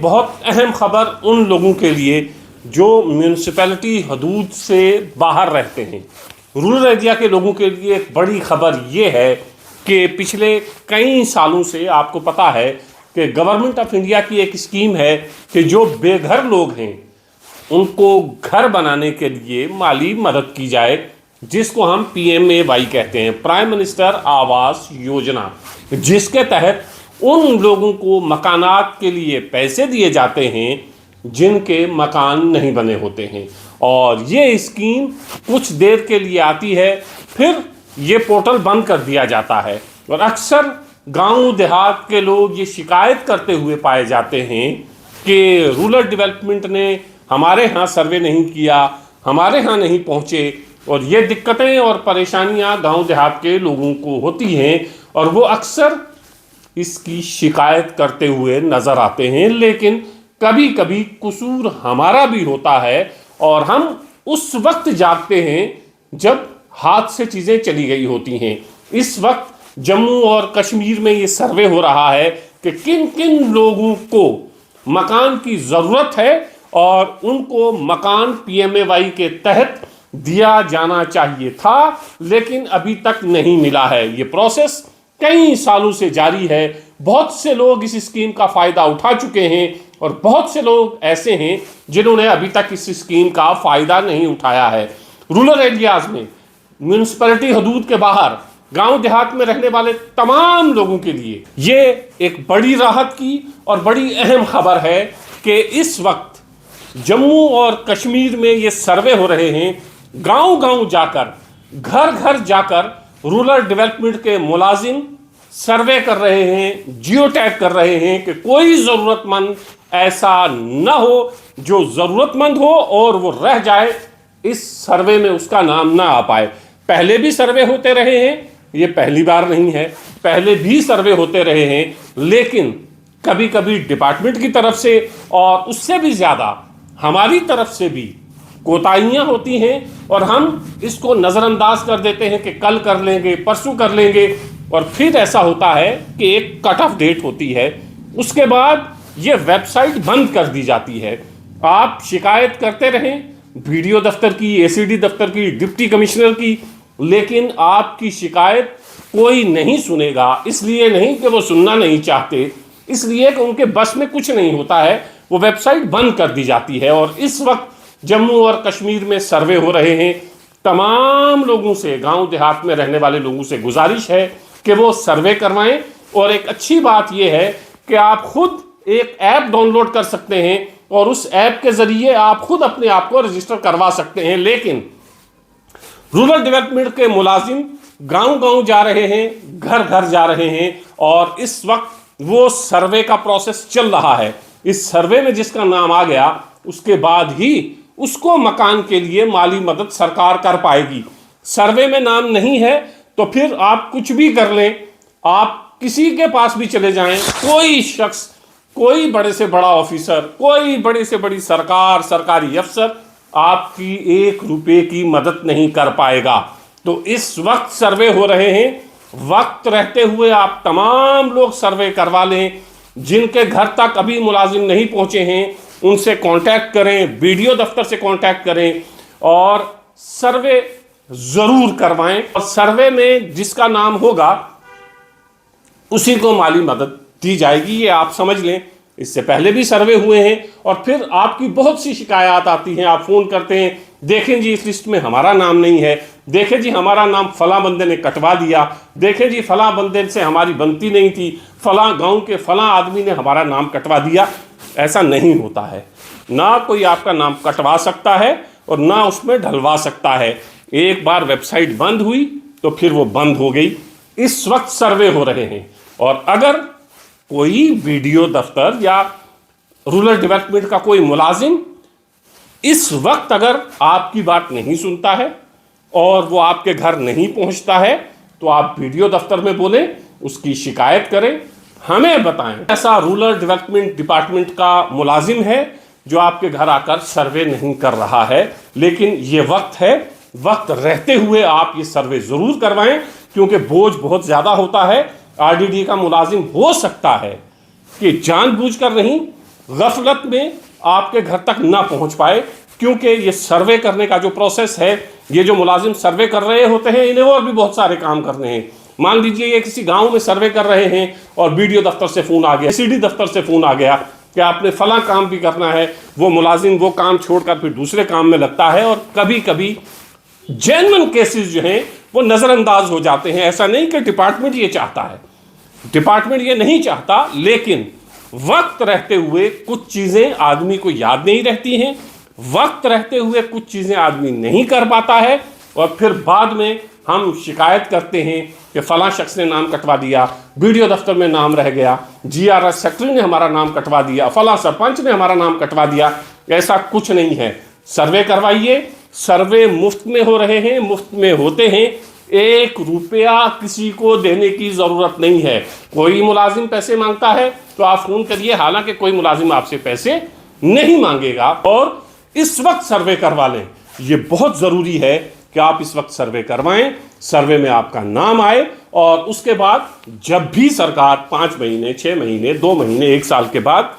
ایک بہت اہم خبر ان لوگوں کے لیے جو میونسپلٹی حدود سے باہر رہتے ہیں. رورل ایریا کے لوگوں کے لیے ایک بڑی خبر یہ ہے کہ پچھلے کئی سالوں سے آپ کو پتہ ہے کہ گورنمنٹ آف انڈیا کی ایک اسکیم ہے کہ جو بے گھر لوگ ہیں ان کو گھر بنانے کے لیے مالی مدد کی جائے، جس کو ہم PMAY کہتے ہیں، پرائم منسٹر آواس یوجنا، جس کے تحت ان لوگوں کو مکانات کے لیے پیسے دیے جاتے ہیں جن کے مکان نہیں بنے ہوتے ہیں. اور یہ اسکیم کچھ دیر کے لیے آتی ہے، پھر یہ پورٹل بند کر دیا جاتا ہے. اور اکثر گاؤں دیہات کے لوگ یہ شکایت کرتے ہوئے پائے جاتے ہیں کہ رورل ڈیولپمنٹ نے ہمارے ہاں سروے نہیں کیا، ہمارے ہاں نہیں پہنچے. اور یہ دقتیں اور پریشانیاں گاؤں دیہات کے لوگوں کو ہوتی ہیں اور وہ اکثر اس کی شکایت کرتے ہوئے نظر آتے ہیں. لیکن کبھی کبھی قصور ہمارا بھی ہوتا ہے اور ہم اس وقت جاگتے ہیں جب ہاتھ سے چیزیں چلی گئی ہوتی ہیں. اس وقت جموں اور کشمیر میں یہ سروے ہو رہا ہے کہ کن کن لوگوں کو مکان کی ضرورت ہے اور ان کو مکان PMAY کے تحت دیا جانا چاہیے تھا لیکن ابھی تک نہیں ملا ہے. یہ پروسیس کئی سالوں سے جاری ہے. بہت سے لوگ اس اسکیم کا فائدہ اٹھا چکے ہیں اور بہت سے لوگ ایسے ہیں جنہوں نے ابھی تک اس اسکیم کا فائدہ نہیں اٹھایا ہے. رورل ایریاز میں، میونسپلٹی حدود کے باہر، گاؤں دیہات میں رہنے والے تمام لوگوں کے لیے یہ ایک بڑی راحت کی اور بڑی اہم خبر ہے کہ اس وقت جموں اور کشمیر میں یہ سروے ہو رہے ہیں. گاؤں گاؤں جا کر، گھر گھر جا کر رورل ڈیولپمنٹ کے ملازم سروے کر رہے ہیں، جیو ٹیگ کر رہے ہیں کہ کوئی ضرورت مند ایسا نہ ہو جو ضرورت مند ہو اور وہ رہ جائے، اس سروے میں اس کا نام نہ آ پائے. پہلے بھی سروے ہوتے رہے ہیں، یہ پہلی بار نہیں ہے، پہلے بھی سروے ہوتے رہے ہیں، لیکن کبھی کبھی ڈپارٹمنٹ کی طرف سے اور اس سے بھی زیادہ ہماری طرف سے بھی کوتاہیاں ہوتی ہیں اور ہم اس کو نظر انداز کر دیتے ہیں کہ کل کر لیں گے، پرسوں کر لیں گے. اور پھر ایسا ہوتا ہے کہ ایک کٹ آف ڈیٹ ہوتی ہے، اس کے بعد یہ ویب سائٹ بند کر دی جاتی ہے. آپ شکایت کرتے رہیں BDO دفتر کی، ACD دفتر کی، ڈپٹی کمشنر کی، لیکن آپ کی شکایت کوئی نہیں سنے گا. اس لیے نہیں کہ وہ سننا نہیں چاہتے، اس لیے کہ ان کے بس میں کچھ نہیں ہوتا ہے، وہ ویب سائٹ بند کر دی جاتی ہے. اور اس وقت جموں اور کشمیر میں سروے ہو رہے ہیں. تمام لوگوں سے، گاؤں دیہات میں رہنے والے لوگوں سے گزارش ہے کہ وہ سروے کروائیں. اور ایک اچھی بات یہ ہے کہ آپ خود ایک ایپ ڈاؤن لوڈ کر سکتے ہیں اور اس ایپ کے ذریعے آپ خود اپنے آپ کو رجسٹر کروا سکتے ہیں. لیکن رورل ڈیولپمنٹ کے ملازم گاؤں گاؤں جا رہے ہیں، گھر گھر جا رہے ہیں اور اس وقت وہ سروے کا پروسیس چل رہا ہے. اس سروے میں جس کا نام آ گیا اس کے بعد ہی اس کو مکان کے لیے مالی مدد سرکار کر پائے گی. سروے میں نام نہیں ہے تو پھر آپ کچھ بھی کر لیں، آپ کسی کے پاس بھی چلے جائیں، کوئی شخص، کوئی بڑے سے بڑا آفیسر، کوئی بڑے سے بڑی سرکار، سرکاری افسر آپ کی 1 روپے کی مدد نہیں کر پائے گا. تو اس وقت سروے ہو رہے ہیں، وقت رہتے ہوئے آپ تمام لوگ سروے کروا لیں. جن کے گھر تک ابھی ملازم نہیں پہنچے ہیں ان سے کانٹیکٹ کریں، BDO دفتر سے کانٹیکٹ کریں اور سروے ضرور کروائیں. اور سروے میں جس کا نام ہوگا اسی کو مالی مدد دی جائے گی. یہ آپ سمجھ لیں. اس سے پہلے بھی سروے ہوئے ہیں اور پھر آپ کی بہت سی شکایات آتی ہیں، آپ فون کرتے ہیں، دیکھیں جی اس لسٹ میں ہمارا نام نہیں ہے، دیکھیں جی ہمارا نام فلاں بندے نے کٹوا دیا، دیکھیں جی فلاں بندے سے ہماری بنتی نہیں تھی، فلاں گاؤں کے فلاں آدمی نے ہمارا نام کٹوا دیا. ایسا نہیں ہوتا ہے. نہ کوئی آپ کا نام کٹوا سکتا ہے اور نہ اس میں ڈھلوا سکتا ہے. ایک بار ویب سائٹ بند ہوئی تو پھر وہ بند ہو گئی. اس وقت سروے ہو رہے ہیں اور اگر کوئی BDO دفتر یا رورل ڈیولپمنٹ کا کوئی ملازم اس وقت اگر آپ کی بات نہیں سنتا ہے اور وہ آپ کے گھر نہیں پہنچتا ہے تو آپ BDO دفتر میں بولیں، اس کی شکایت کریں، ہمیں بتائیں ایسا رورل ڈیولپمنٹ ڈپارٹمنٹ کا ملازم ہے جو آپ کے گھر آ کر سروے نہیں کر رہا ہے. لیکن یہ وقت ہے، وقت رہتے ہوئے آپ یہ سروے ضرور کروائیں کیونکہ بوجھ بہت زیادہ ہوتا ہے. RDD کا ملازم ہو سکتا ہے کہ جان بوجھ کر نہیں، गफलत में आपके घर तक ना पहुंच पाए, क्योंकि ये सर्वे करने का जो प्रोसेस है, ये जो मुलाजिम सर्वे कर रहे होते हैं, इन्हें और भी बहुत सारे काम करने हैं। मान लीजिए ये किसी गांव में सर्वे कर रहे हैं और बीडीओ दफ्तर से फ़ोन आ गया, सीडी दफ्तर से फ़ोन आ गया कि आपने फला काम भी करना है, वो मुलाजिम वो काम छोड़कर फिर दूसरे काम में लगता है, और कभी कभी जेन्युइन केसेस जो हैं वो नज़रअंदाज हो जाते हैं। ऐसा नहीं कि डिपार्टमेंट ये चाहता है, डिपार्टमेंट ये नहीं चाहता, लेकिन वक्त रहते हुए कुछ चीज़ें आदमी को याद नहीं रहती हैं, वक्त रहते हुए कुछ चीज़ें आदमी नहीं कर पाता है, और फिर बाद में हम शिकायत करते हैं कि फ़लाँ शख्स ने नाम कटवा दिया, बीडीओ दफ्तर में नाम रह गया, जीआरएस सेक्रेटरी ने हमारा नाम कटवा दिया, फ़लाँ सरपंच ने हमारा नाम कटवा दिया। ऐसा कुछ नहीं है। सर्वे करवाइए, सर्वे मुफ्त में हो रहे हैं, मुफ्त में होते हैं, 1 रुपया किसी को देने की ज़रूरत नहीं है। कोई मुलाजिम पैसे मांगता है तो आप फ़ोन करिए, हालांकि कोई मुलाजिम आपसे पैसे नहीं मांगेगा, और इस वक्त सर्वे करवा लें। ये बहुत ज़रूरी है कि आप इस वक्त सर्वे करवाएं, सर्वे में आपका नाम आए, और उसके बाद जब भी सरकार 5 महीने, 6 महीने, 2 महीने, 1 साल के बाद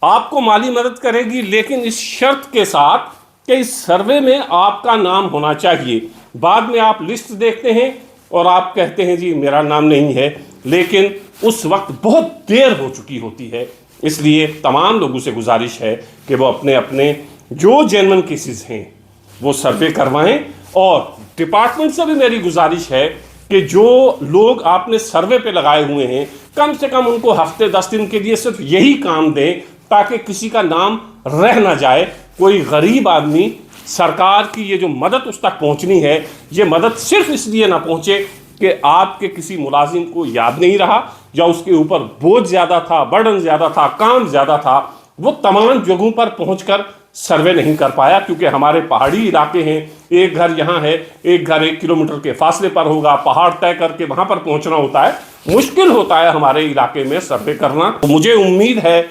आपको माली मदद करेगी, लेकिन इस शर्त के साथ कि इस सर्वे में आपका नाम होना चाहिए। बाद में आप लिस्ट देखते हैं और आप कहते हैं जी मेरा नाम नहीं है, लेकिन उस वक्त बहुत देर हो चुकी होती है। इसलिए तमाम लोगों से गुजारिश है कि वो अपने अपने जो जेन्युइन केसेस हैं वो सर्वे करवाएं, और डिपार्टमेंट से भी मेरी गुजारिश है कि जो लोग आपने सर्वे पे लगाए हुए हैं, कम से कम उनको हफ्ते 10 दिन के लिए सिर्फ यही काम दें, ताकि किसी का नाम रह ना जाए। कोई गरीब आदमी, सरकार की ये जो मदद उस तक पहुंचनी है, ये मदद सिर्फ इसलिए ना पहुंचे कि आपके किसी मुलाजिम को याद नहीं रहा, या उसके ऊपर बोझ ज़्यादा था, बर्डन ज़्यादा था, काम ज़्यादा था, वो तमाम जगहों पर पहुंचकर सर्वे नहीं कर पाया। क्योंकि हमारे पहाड़ी इलाके हैं, एक घर यहाँ है, एक घर 1 किलोमीटर के फासले पर होगा, पहाड़ तय करके वहाँ पर पहुँचना होता है, मुश्किल होता है हमारे इलाके में सर्वे करना। तो मुझे उम्मीद है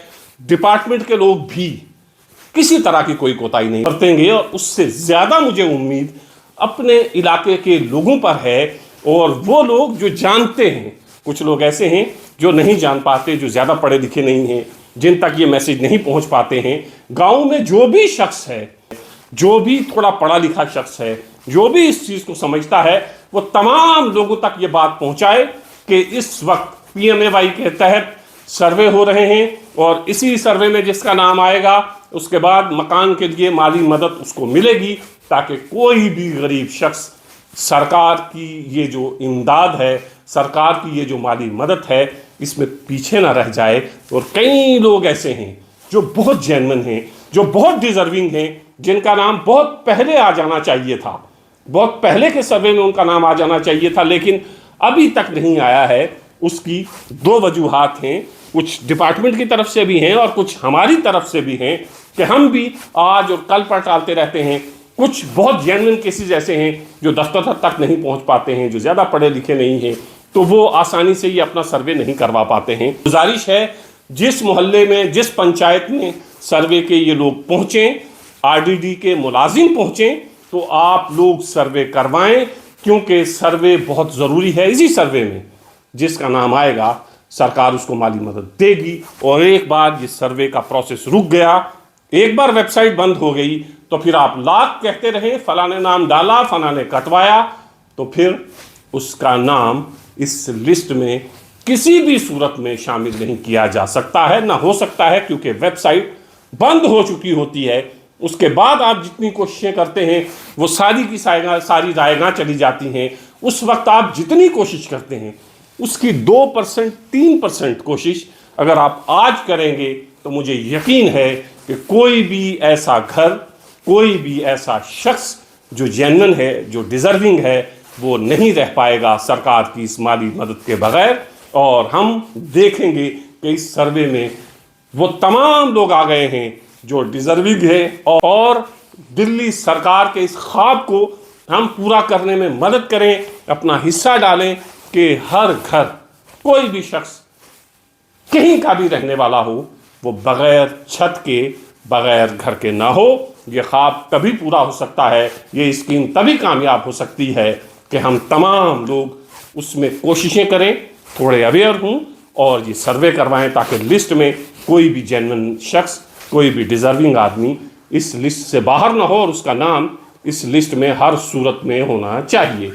डिपार्टमेंट के लोग भी किसी तरह की कोई कोताही नहीं बरतेंगे, और उससे ज़्यादा मुझे उम्मीद अपने इलाके के लोगों पर है, और वो लोग जो जानते हैं। कुछ लोग ऐसे हैं जो नहीं जान पाते, जो ज़्यादा पढ़े लिखे नहीं हैं, जिन तक ये मैसेज नहीं पहुंच पाते हैं। गांव में जो भी शख्स है, जो भी थोड़ा पढ़ा लिखा शख्स है, जो भी इस चीज़ को समझता है, वो तमाम लोगों तक ये बात पहुंचाए कि इस वक्त PMAY के तहत सर्वे हो रहे हैं, और इसी सर्वे में जिसका नाम आएगा उसके बाद मकान के लिए माली मदद उसको मिलेगी, ताकि कोई भी गरीब शख्स सरकार की ये जो इमदाद है, सरकार की ये जो माली मदद है, इसमें पीछे ना रह जाए। और कई लोग ऐसे हैं जो बहुत जेन्युइन हैं, जो बहुत डिज़र्विंग हैं, जिनका नाम बहुत पहले आ जाना चाहिए था, बहुत पहले के सर्वे में उनका नाम आ जाना चाहिए था, लेकिन अभी तक नहीं आया है। उसकी 2 वजूहात हैं, कुछ डिपार्टमेंट की तरफ से भी हैं और कुछ हमारी तरफ से भी हैं, कि हम भी आज और कल पर टालते रहते हैं। कुछ बहुत जेन्युइन केसेस ऐसे हैं जो दफ्तर तक नहीं पहुंच पाते हैं, जो ज़्यादा पढ़े लिखे नहीं हैं, तो वो आसानी से ये अपना सर्वे नहीं करवा पाते हैं। गुजारिश है, जिस मोहल्ले में, जिस पंचायत में सर्वे के ये लोग पहुँचें, RDD के मुलाजिम पहुँचें, तो आप लोग सर्वे करवाएं, क्योंकि सर्वे बहुत ज़रूरी है। इसी सर्वे में जिसका नाम आएगा सरकार उसको माली मदद देगी। और एक बार ये सर्वे का प्रोसेस रुक गया, एक बार वेबसाइट बंद हो गई, तो फिर आप लाख कहते रहे फला ने नाम डाला, फला ने कटवाया, तो फिर उसका नाम इस लिस्ट में किसी भी सूरत में शामिल नहीं किया जा सकता है, ना हो सकता है, क्योंकि वेबसाइट बंद हो चुकी होती है। उसके बाद आप जितनी कोशिशें करते हैं वो सारी की सारी जाएगा चली जाती हैं। उस वक्त आप जितनी कोशिश करते हैं उसकी 2%, 3% कोशिश अगर आप आज करेंगे, तो मुझे यकीन है कि कोई भी ऐसा घर, कोई भी ऐसा शख्स जो जेन्युइन है, जो डिज़र्विंग है, वो नहीं रह पाएगा सरकार की इस माली मदद के बगैर। और हम देखेंगे कि इस सर्वे में वो तमाम लोग आ गए हैं जो डिज़र्विंग है, और दिल्ली सरकार के इस ख्वाब को हम पूरा करने में मदद करें, अपना हिस्सा डालें कि हर घर, कोई भी शख्स कहीं का भी रहने वाला हो, वो बग़ैर छत के, बग़ैर घर के ना हो। ये ख्वाब तभी पूरा हो सकता है, ये स्कीम तभी कामयाब हो सकती है कि हम तमाम लोग उसमें कोशिशें करें, थोड़े अवेयर हों और ये सर्वे करवाएं, ताकि लिस्ट में کوئی بھی جینون شخص، کوئی بھی ڈیزرونگ آدمی اس لسٹ سے باہر نہ ہو، اور اس کا نام اس لسٹ میں ہر صورت میں ہونا چاہیے.